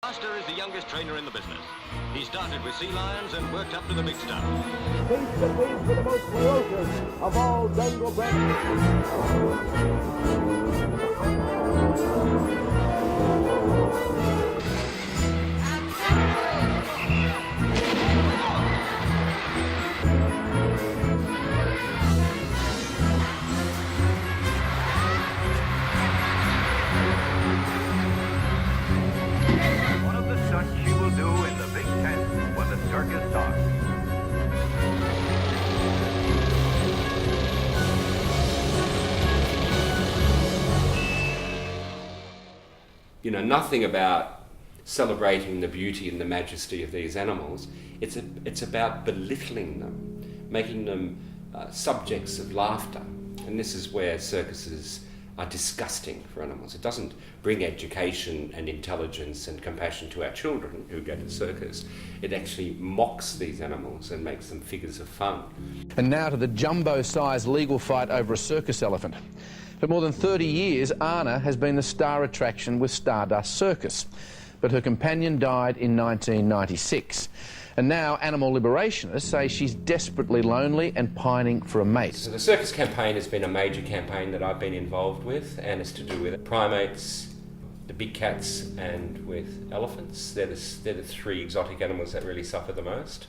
Master is the youngest trainer in the business. He started with sea lions and worked up to the big stuff. Face to face with the most ferocious of all jungle circus starts. You know, nothing about celebrating the beauty and the majesty of these animals. It's about belittling them, making them subjects of laughter. And this is where circuses are disgusting for animals. It doesn't bring education and intelligence and compassion to our children who go to circus. It actually mocks these animals and makes them figures of fun. And now to the jumbo-sized legal fight over a circus elephant. For more than 30 years, Anna has been the star attraction with Stardust Circus, but her companion died in 1996. And now animal liberationists say she's desperately lonely and pining for a mate. So the circus campaign has been a major campaign that I've been involved with, and it's to do with primates, the big cats, and with elephants. They're the three exotic animals that really suffer the most.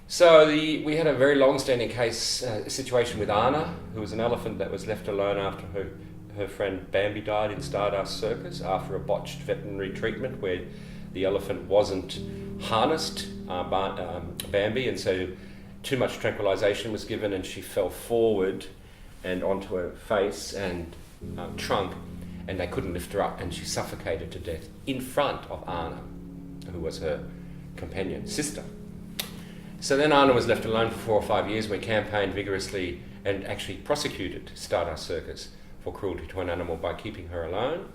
So we had a very long-standing situation with Anna, who was an elephant that was left alone after her friend Bambi died in Stardust Circus after a botched veterinary treatment where the elephant wasn't harnessed, Bambi, and so too much tranquilization was given and she fell forward and onto her face and trunk, and they couldn't lift her up and she suffocated to death in front of Anna, who was her companion, sister. So then Anna was left alone for 4 or 5 years. We campaigned vigorously and actually prosecuted Stardust Circus for cruelty to an animal by keeping her alone.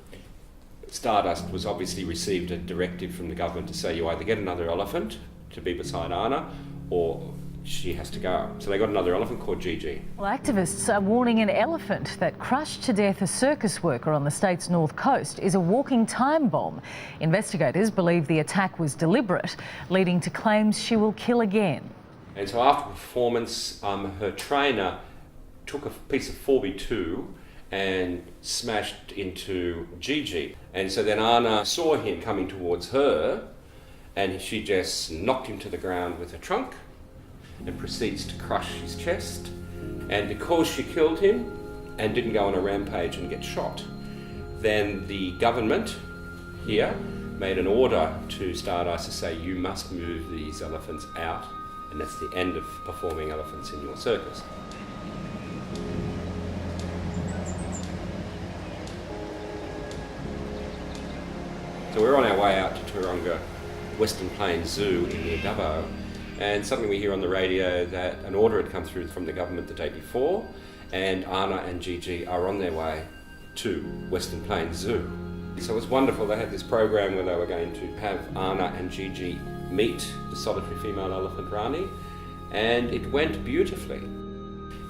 Stardust was obviously received a directive from the government to say you either get another elephant to be beside Anna or she has to go. So they got another elephant called Gigi. Well, activists are warning an elephant that crushed to death a circus worker on the state's north coast is a walking time bomb. Investigators believe the attack was deliberate, leading to claims she will kill again. And so after performance, her trainer took a piece of 4x2 and smashed into Gigi. And so then Anna saw him coming towards her and she just knocked him to the ground with her trunk and proceeds to crush his chest. And because she killed him and didn't go on a rampage and get shot, then the government here made an order to Stardust to say you must move these elephants out, and that's the end of performing elephants in your circus. So we're on our way out to Taronga Western Plains Zoo in near Dubbo, and suddenly we hear on the radio that an order had come through from the government the day before, and Anna and Gigi are on their way to Western Plains Zoo. So it was wonderful. They had this program where they were going to have Anna and Gigi meet the solitary female elephant Rani, and it went beautifully.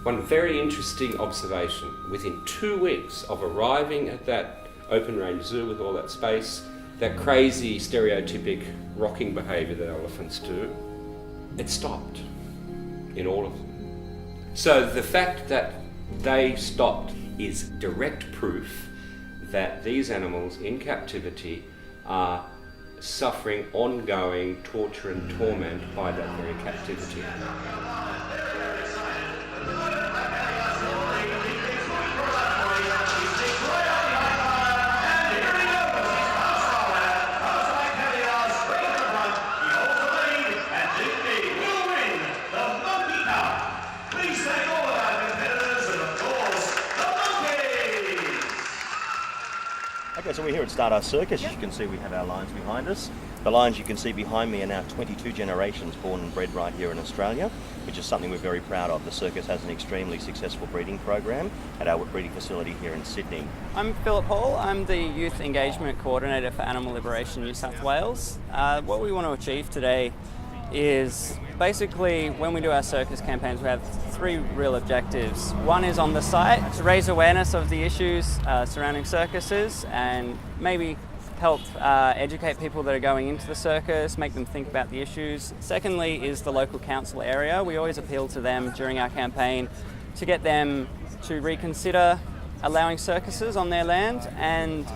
One very interesting observation: within 2 weeks of arriving at that open range zoo with all that space, that crazy stereotypic rocking behaviour that elephants do, it stopped in all of them. So the fact that they stopped is direct proof that these animals in captivity are suffering ongoing torture and torment by that very captivity. Okay, so we're here at Stardust Circus. As you can see, we have our lions behind us. The lions you can see behind me are now 22 generations born and bred right here in Australia, which is something we're very proud of. The circus has an extremely successful breeding program at our breeding facility here in Sydney. I'm Philip Hall. I'm the Youth Engagement Coordinator for Animal Liberation New South Wales. What we want to achieve today is basically, when we do our circus campaigns, we have 3 real objectives. One is on the site to raise awareness of the issues surrounding circuses and maybe help educate people that are going into the circus, make them think about the issues. Secondly is the local council area. We always appeal to them during our campaign to get them to reconsider allowing circuses on their land. And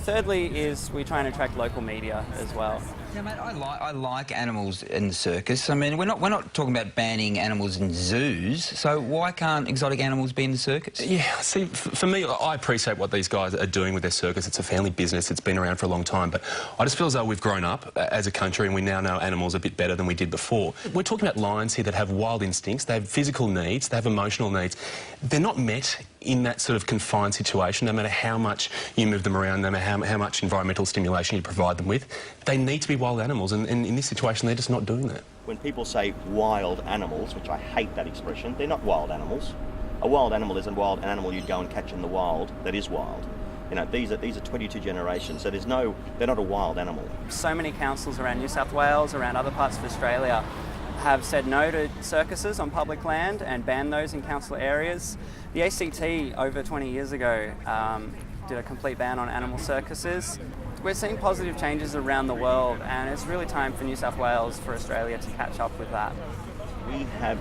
thirdly is we try and attract local media as well. Yeah, mate, I like animals in the circus. I mean, we're not talking about banning animals in zoos, so why can't exotic animals be in the circus? Yeah, see, for me, I appreciate what these guys are doing with their circus. It's a family business. It's been around for a long time, but I just feel as though we've grown up as a country and we now know animals a bit better than we did before. We're talking about lions here that have wild instincts. They have physical needs. They have emotional needs. They're not met in that sort of confined situation, no matter how much you move them around, no matter how much environmental stimulation you provide them with. They need to be wild animals, and in this situation, they're just not doing that. When people say wild animals, which I hate that expression, they're not wild animals. A wild animal is a wild animal you'd go and catch in the wild that is wild. You know, these are 22 generations, so they're not a wild animal. So many councils around New South Wales, around other parts of Australia, have said no to circuses on public land and banned those in council areas. The ACT over 20 years ago did a complete ban on animal circuses. We're seeing positive changes around the world, and it's really time for New South Wales, for Australia to catch up with that. We have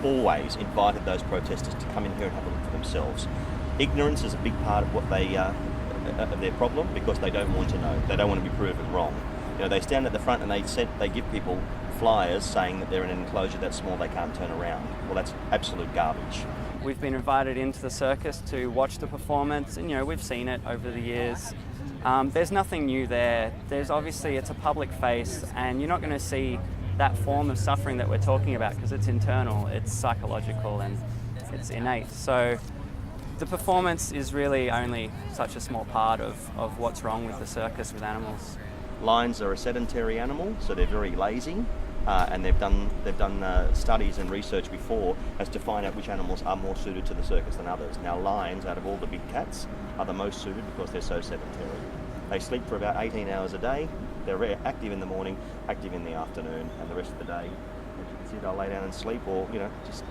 always invited those protesters to come in here and have a look for themselves. Ignorance is a big part of what their problem, because they don't want to know. They don't want to be proven wrong. You know, they stand at the front and they give people flyers saying that they're in an enclosure that's small, they can't turn around. Well, that's absolute garbage. We've been invited into the circus to watch the performance, and we've seen it over the years. There's nothing new there. There's obviously, it's a public face, and you're not going to see that form of suffering that we're talking about because it's internal, it's psychological, and it's innate. So the performance is really only such a small part of what's wrong with the circus with animals. Lions are a sedentary animal, so they're very lazy. And they've done studies and research before as to find out which animals are more suited to the circus than others. Now, lions, out of all the big cats, are the most suited because they're so sedentary. They sleep for about 18 hours a day. They're active in the morning, active in the afternoon, and the rest of the day, as you can see, they'll lay down and sleep or, just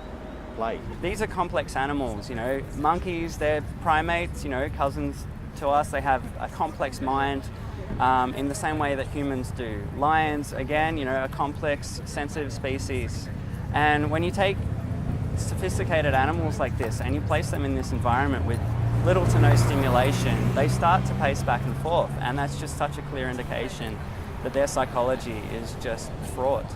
play. These are complex animals, Monkeys, they're primates, cousins to us. They have a complex mind. In the same way that humans do. Lions, again, a complex, sensitive species. And when you take sophisticated animals like this and you place them in this environment with little to no stimulation, they start to pace back and forth. And that's just such a clear indication that their psychology is just fraught.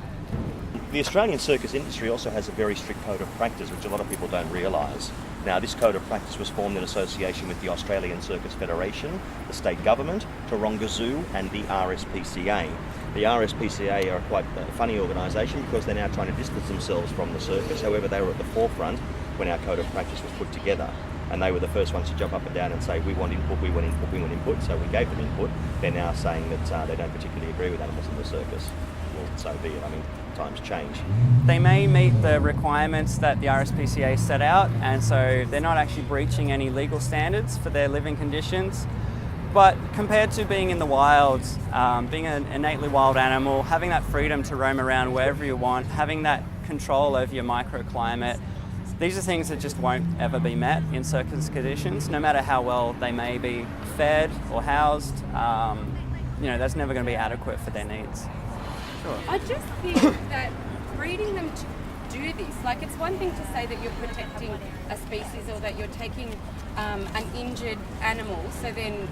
The Australian circus industry also has a very strict code of practice, which a lot of people don't realise. Now, this code of practice was formed in association with the Australian Circus Federation, the state government, Taronga Zoo and the RSPCA. The RSPCA are quite a funny organisation because they're now trying to distance themselves from the circus. However, they were at the forefront when our code of practice was put together. And they were the first ones to jump up and down and say, we want input, we want input, we want input. So we gave them input. They're now saying that they don't particularly agree with animals in the circus. Well, so be it. I mean, times change. They may meet the requirements that the RSPCA set out, and so they're not actually breaching any legal standards for their living conditions. But compared to being in the wild, being an innately wild animal, having that freedom to roam around wherever you want, having that control over your microclimate, these are things that just won't ever be met in circus conditions, no matter how well they may be fed or housed. That's never going to be adequate for their needs. Sure. I just think that breeding them to do this, like, it's one thing to say that you're protecting a species or that you're taking an injured animal, so then,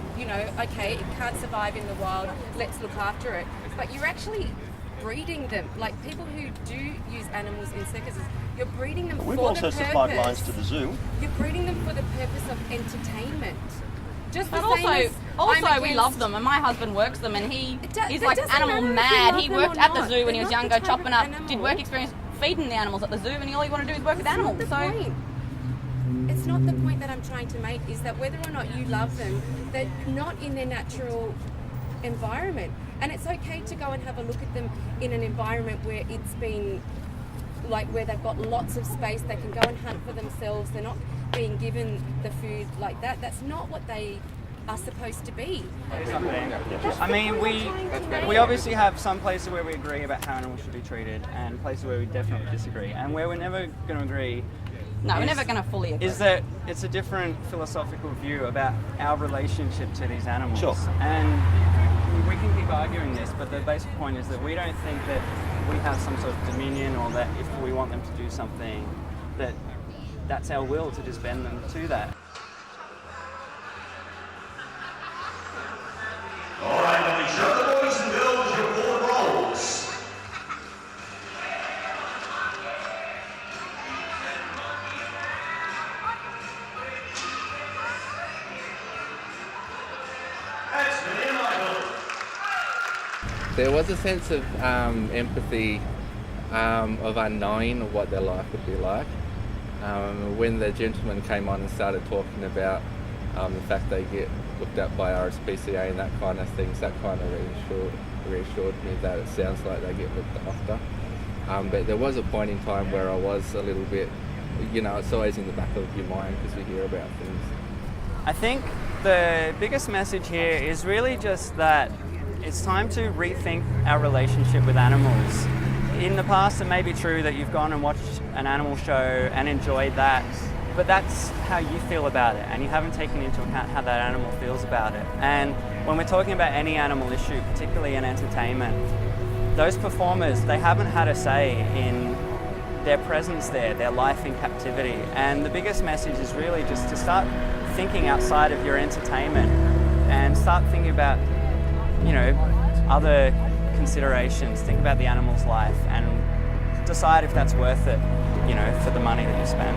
okay, it can't survive in the wild, let's look after it. But you're actually breeding them, like people who do use animals in circuses, you're breeding them for the purpose. We've also supplied lions to the zoo. You're breeding them for the purpose of entertainment. Just but also we love them, and my husband works them, and he's like animal mad. He worked at the zoo when he was younger, chopping up, did work experience feeding the animals at the zoo, and all you want to do is work with animals. It's not the point that I'm trying to make, is that whether or not you love them, they're not in their natural environment. And it's okay to go and have a look at them in an environment where it's been, like, where they've got lots of space, they can go and hunt for themselves, they're not being given the food like that. That's not what they are supposed to be. I mean, we obviously have some places where we agree about how animals should be treated and places where we definitely disagree. And where we're never going to agree we're never going to fully agree. Is that it's a different philosophical view about our relationship to these animals. Sure. And can keep arguing this, but the basic point is that we don't think that we have some sort of dominion, or that if we want them to do something, that's our will to just bend them to that. All right, let me show the boys and girls your board rolls. There was a sense of empathy, of unknowing what their life would be like. When the gentleman came on and started talking about the fact they get looked at by RSPCA and that kind of things, that kind of reassured me that it sounds like they get looked after. But there was a point in time where I was a little bit, it's always in the back of your mind because we hear about things. I think the biggest message here is really just that it's time to rethink our relationship with animals. In the past, it may be true that you've gone and watched an animal show and enjoyed that, but that's how you feel about it, and you haven't taken into account how that animal feels about it. And when we're talking about any animal issue, particularly in entertainment, those performers, they haven't had a say in their presence there, their life in captivity. And the biggest message is really just to start thinking outside of your entertainment and start thinking about, other considerations. Think about the animal's life and decide if that's worth it, for the money that you spend.